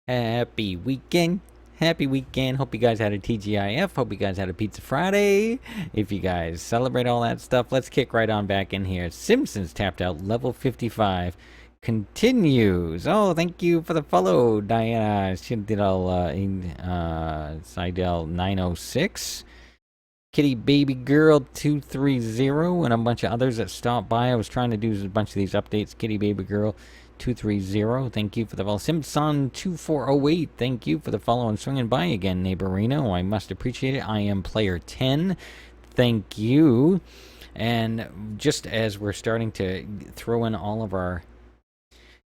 Happy weekend. Happy weekend. Hope you guys had a TGIF. Hope you guys had a Pizza Friday. If you guys celebrate all that stuff, let's kick right on back in here. Simpsons Tapped Out, level 55 continues. Oh, thank you for the follow, Diana. Sidel 906. Kitty Baby Girl 230 and a bunch of others that stopped by. I was trying to do a bunch of these updates. Kitty Baby Girl 230, thank you for the follow. Simpson 2408, thank you for the follow and swinging by again, Neighborino. I must appreciate it. I am player 10, thank you. And just as we're starting to throw in all of our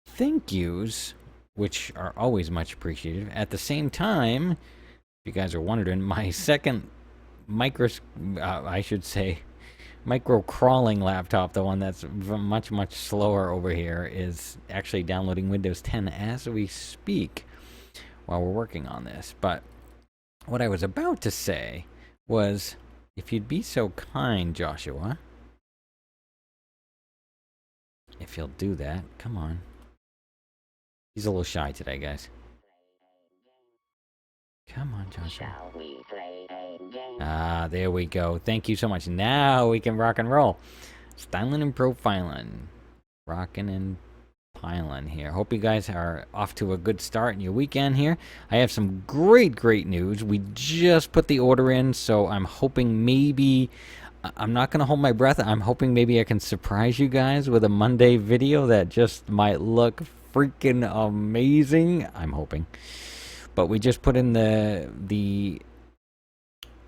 thank yous, which are always much appreciated, at the same time, if you guys are wondering, my second micro crawling laptop, the one that's much slower over here, is actually downloading Windows 10 as we speak while we're working on this. But what I was about to say was, if you'd be so kind, Joshua, if you'll do that, come on. He's a little shy today, guys. Come on, Joshua. Shall we play a game? Ah, there we go. Thank you so much. Now we can rock and roll. Styling and profiling. Rocking and piling here. Hope you guys are off to a good start in your weekend here. I have some great news. We just put the order in, so I'm hoping maybe... I'm not going to hold my breath. I'm hoping maybe I can surprise you guys with a Monday video that just might look freaking amazing. I'm hoping. But we just put in the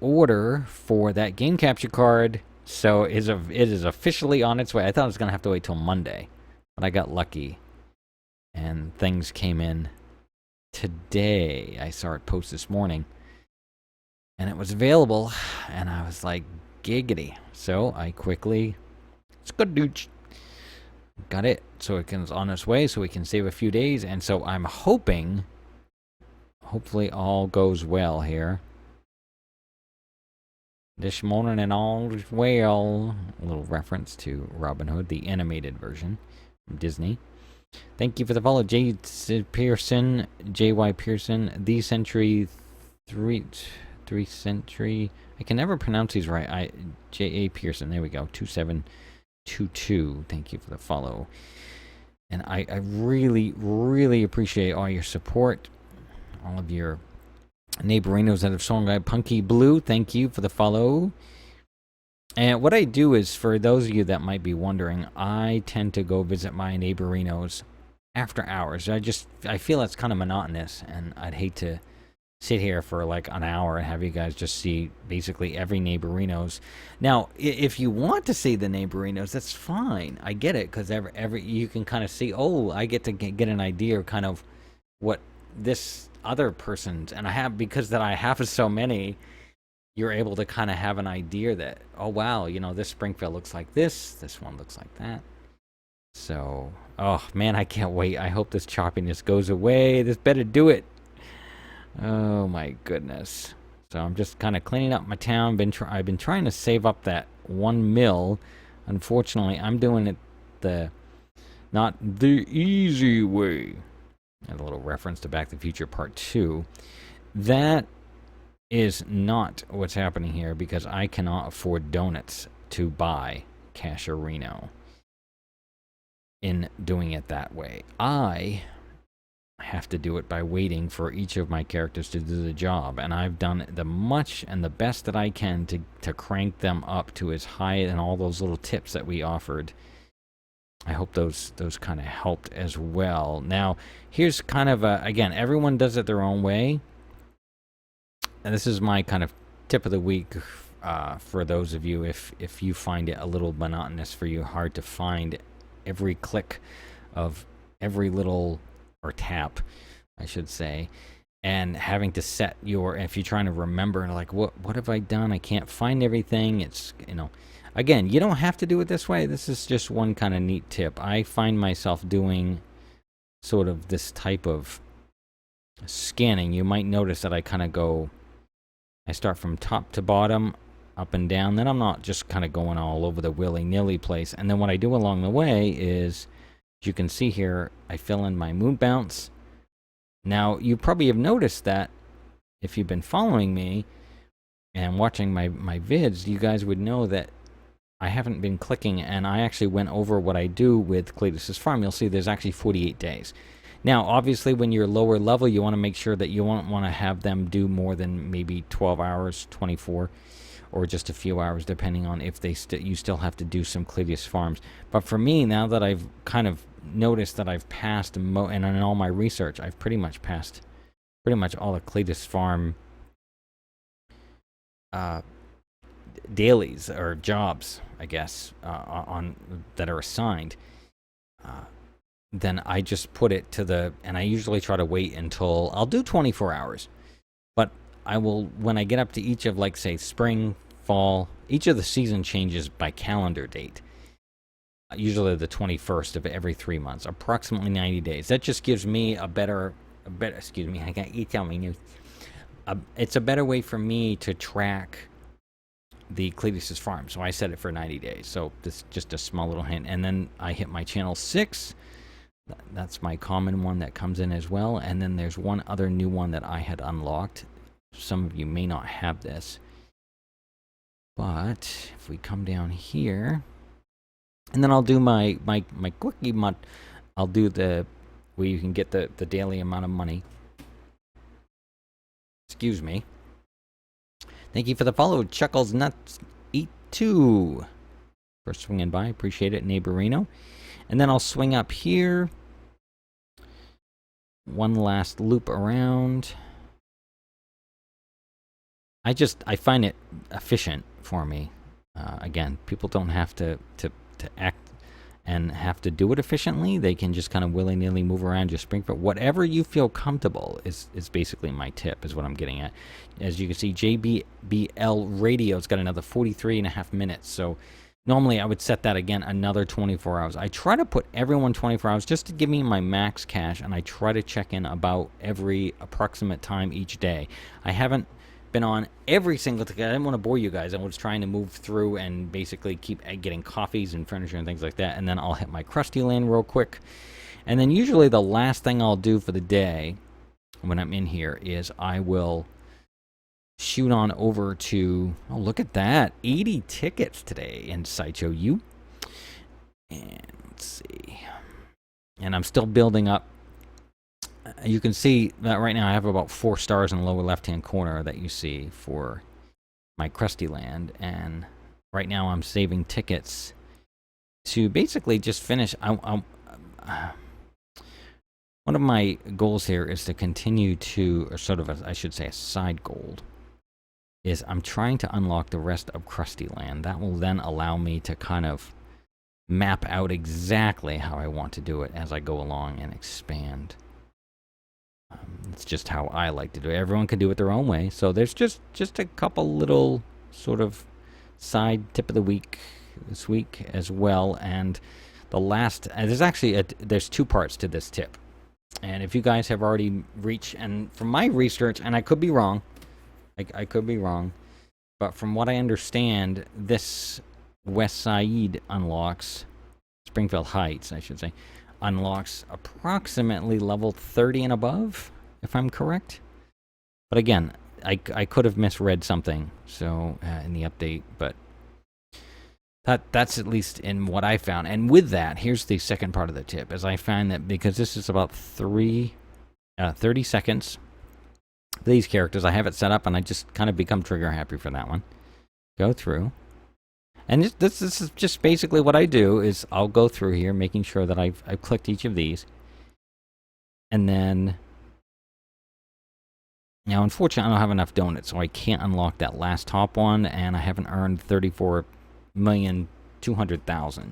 order for that game capture card, so it is officially on its way. I thought I was going to have to wait till Monday, but I got lucky, and things came in today. I saw it post this morning, and it was available, and I was like, giggity. So I quickly, it's good, dude. Got it, so it's on its way, so we can save a few days, and so I'm hopefully all goes well here this morning, and all is well. A little reference to Robin Hood, the animated version from Disney. Thank you for the follow, J. Pearson, J.Y. Pearson, The Century 3 Century. I can never pronounce these right. J.A. Pearson, there we go, 2722. Thank you for the follow. And I really appreciate all your support. All of your neighborinos that have sung by Punky Blue, thank you for the follow. And what I do is, for those of you that might be wondering, I tend to go visit my neighborinos after hours. I feel it's kind of monotonous, and I'd hate to sit here for like an hour and have you guys just see basically every neighborinos. Now, if you want to see the neighborinos, that's fine. I get it, because every you can kind of see, oh, I get to get an idea of kind of what this other person's, and because I have so many, you're able to kind of have an idea that, oh wow, this Springfield looks like this one looks like that. So, oh man, I can't wait. I hope this choppiness goes away. This better do it. Oh my goodness. So I'm just kind of cleaning up my town. I've been trying to save up that 1 mil. Unfortunately, I'm doing it not the easy way. And a little reference to Back to the Future Part 2. That is not what's happening here, because I cannot afford donuts to buy Casherino in doing it that way. I have to do it by waiting for each of my characters to do the job, and I've done the much and the best that I can to crank them up to as high, and all those little tips that we offered. I hope those kind of helped as well. Now, here's kind of again, everyone does it their own way. And this is my kind of tip of the week for those of you, if you find it a little monotonous for you, hard to find every click of every little, or tap, I should say, and having to set if you're trying to remember, and like, what have I done? I can't find everything. It's, again, you don't have to do it this way. This is just one kind of neat tip. I find myself doing sort of this type of scanning. You might notice that I kind of I start from top to bottom, up and down. Then I'm not just kind of going all over the willy-nilly place. And then what I do along the way is, as you can see here, I fill in my moon bounce, Now, you probably have noticed that if you've been following me and watching my vids, you guys would know that I haven't been clicking, and I actually went over what I do with Cletus's farm. You'll see there's actually 48 days. Now, obviously, when you're lower level, you want to make sure that you won't want to have them do more than maybe 12 hours, 24, or just a few hours, depending on if they you still have to do some Cletus farms. But for me, now that I've kind of noticed that I've passed, and in all my research, I've pretty much passed all the Cletus farm dailies or jobs, I guess, on that are assigned. Then I just put it to and I usually try to wait until I'll do 24 hours. But I will, when I get up to each of, like, say, spring, fall, each of the season changes by calendar date. Usually the 21st of every 3 months, approximately 90 days. That just gives me a better, excuse me, I got you tell me news. It's a better way for me to track the Cletus's farm. So I set it for 90 days. So this is just a small little hint. And then I hit my channel 6. That's my common one that comes in as well. And then there's one other new one that I had unlocked. Some of you may not have this. But if we come down here, and then I'll do my quickie mod. I'll do where you can get the daily amount of money. Excuse me. Thank you for the follow, Chuckles Nuts 82. For swinging by, appreciate it, Neighborino. And then I'll swing up here. One last loop around. I find it efficient for me. Again, people don't have to act and have to do it efficiently. They can just kind of willy-nilly move around, just spring for whatever you feel comfortable is basically my tip, is what I'm getting at. As you can see, JBL Radio's got another 43.5 minutes. So normally I would set that again another 24 hours. I try to put everyone 24 hours just to give me my max cash, and I try to check in about every approximate time each day. I haven't been on every single thing. I didn't want to bore you guys. I was trying to move through and basically keep getting coffees and furniture and things like that. And then I'll hit my Krusty Land real quick. And then usually the last thing I'll do for the day when I'm in here is I will shoot on over to, oh, look at that, 80 tickets today in Sideshow U. And let's see. And I'm still building up. You can see that right now I have about 4 stars in the lower left-hand corner that you see for my Krusty Land. And right now I'm saving tickets to basically just finish. One of my goals here is to continue to, or sort of, I should say, a side goal, is I'm trying to unlock the rest of Krusty Land. That will then allow me to kind of map out exactly how I want to do it as I go along and expand. It's just how I like to do it. Everyone can do it their own way. So there's just a couple little sort of side tip of the week this week as well. And the last, there's actually there's 2 parts to this tip. And if you guys have already reached, and from my research, and I could be wrong, I could be wrong, but from what I understand, this West Side unlocks, Springfield Heights, I should say, unlocks approximately level 30 and above, if I'm correct. But again, I could have misread something so in the update, but that's at least in what I found. And with that, here's the second part of the tip, is I find that because this is about 30 seconds for these characters, I have it set up and I just kind of become trigger happy for that one. Go through. And this is just basically what I do, is I'll go through here, making sure that I've clicked each of these. And then, now unfortunately I don't have enough donuts, so I can't unlock that last top one, and I haven't earned 34,200,000.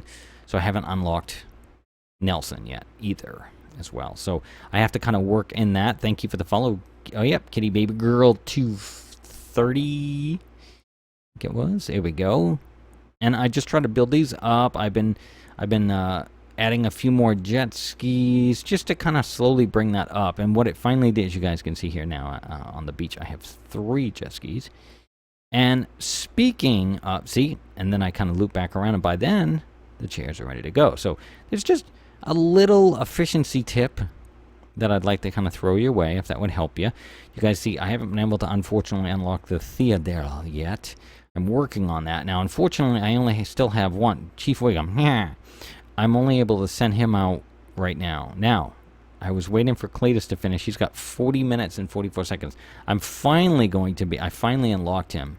So I haven't unlocked Nelson yet either as well. So I have to kind of work in that. Thank you for the follow. Oh, yep, Kitty Baby Girl 230. I think it was. There we go. And I just try to build these up. I've been adding a few more jet skis just to kind of slowly bring that up. And what it finally did, as you guys can see here now on the beach, I have 3 jet skis. And speaking of, see, and then I kind of loop back around, and by then the chairs are ready to go. So there's just a little efficiency tip that I'd like to kind of throw your way, if that would help you. You guys see, I haven't been able to, unfortunately, unlock the theater yet. I'm working on that. Now, unfortunately, I only still have one. Chief Wiggum. I'm only able to send him out right now. Now, I was waiting for Cletus to finish. He's got 40 minutes and 44 seconds. I finally unlocked him.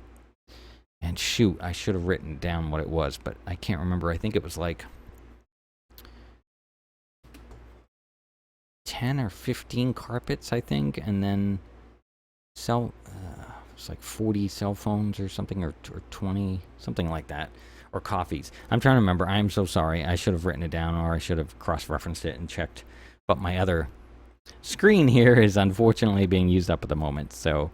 And shoot, I should have written down what it was, but I can't remember. I think it was like 10 or 15 carpets, I think, and then it's like 40 cell phones or something, or 20, something like that, or coffees. I'm trying to remember. I'm so sorry. I should have written it down, or I should have cross-referenced it and checked. But my other screen here is unfortunately being used up at the moment. So,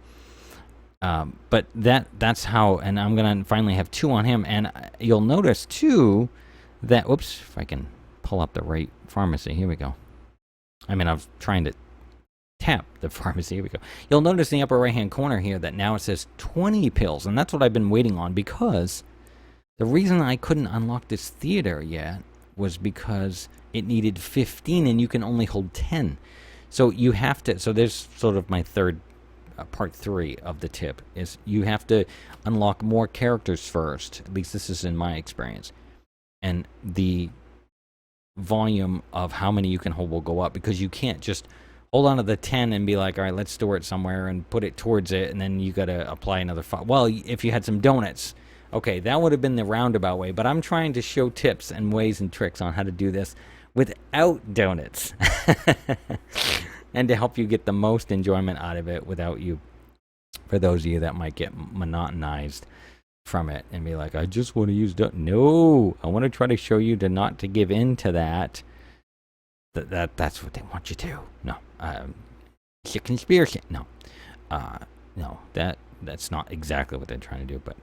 but that's how. And I'm gonna finally have 2 on him. And you'll notice too that whoops, if I can pull up the right pharmacy. Here we go. I mean, I was trying to tap the pharmacy. Here we go. You'll notice in the upper right-hand corner here that now it says 20 pills, and that's what I've been waiting on, because the reason I couldn't unlock this theater yet was because it needed 15 and you can only hold 10. So you have to, so there's sort of my third, part 3 of the tip, is you have to unlock more characters first. At least this is in my experience. And the volume of how many you can hold will go up, because you can't just hold on to the 10 and be like, all right, let's store it somewhere and put it towards it, and then you got to apply another 5. Well, if you had some donuts, okay, that would have been the roundabout way, but I'm trying to show tips and ways and tricks on how to do this without donuts and to help you get the most enjoyment out of it without you, for those of you that might get monotonized from it and be like, I just want to use donuts. No, I want to try to show you to not to give in to that. That's what they want you to. No, it's a conspiracy. No, no, that's not exactly what they're trying to do, but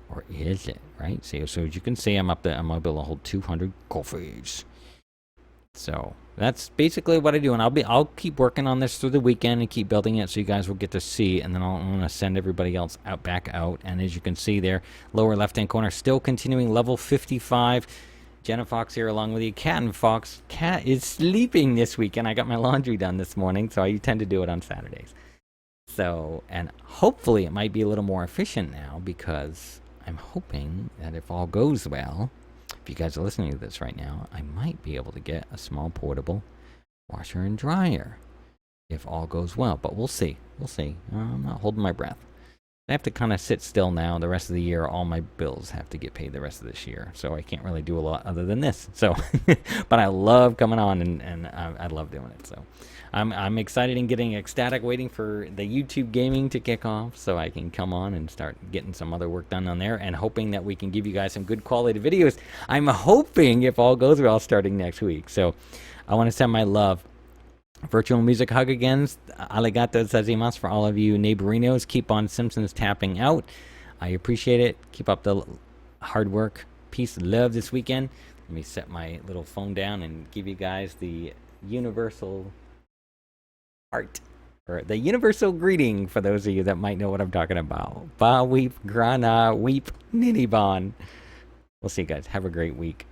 or is it, right? So as you can see, I'm able to hold 200 coffees. So that's basically what I do, and I'll keep working on this through the weekend and keep building it, so you guys will get to see, and then I'm going to send everybody else back out. And as you can see there, lower left-hand corner, still continuing level 55. Jenna Fox here along with you. Cat and Fox. Cat is sleeping this weekend. I got my laundry done this morning, so I tend to do it on Saturdays. So, and hopefully it might be a little more efficient now, because I'm hoping that if all goes well, if you guys are listening to this right now, I might be able to get a small portable washer and dryer if all goes well. But we'll see. We'll see. I'm not holding my breath. I have to kind of sit still now. The rest of the year, all my bills have to get paid the rest of this year. So I can't really do a lot other than this. So, but I love coming on, and I love doing it. So I'm excited and getting ecstatic, waiting for the YouTube gaming to kick off so I can come on and start getting some other work done on there, and hoping that we can give you guys some good quality videos. I'm hoping, if all goes well, starting next week. So I want to send my love. Virtual music hug again. Arigato gozaimasu for all of you neighborinos. Keep on Simpsons tapping out. I appreciate it. Keep up the hard work. Peace and love this weekend. Let me set my little phone down and give you guys the universal heart, or the universal greeting for those of you that might know what I'm talking about. Ba weep grana weep ninibon. We'll see you guys. Have a great week.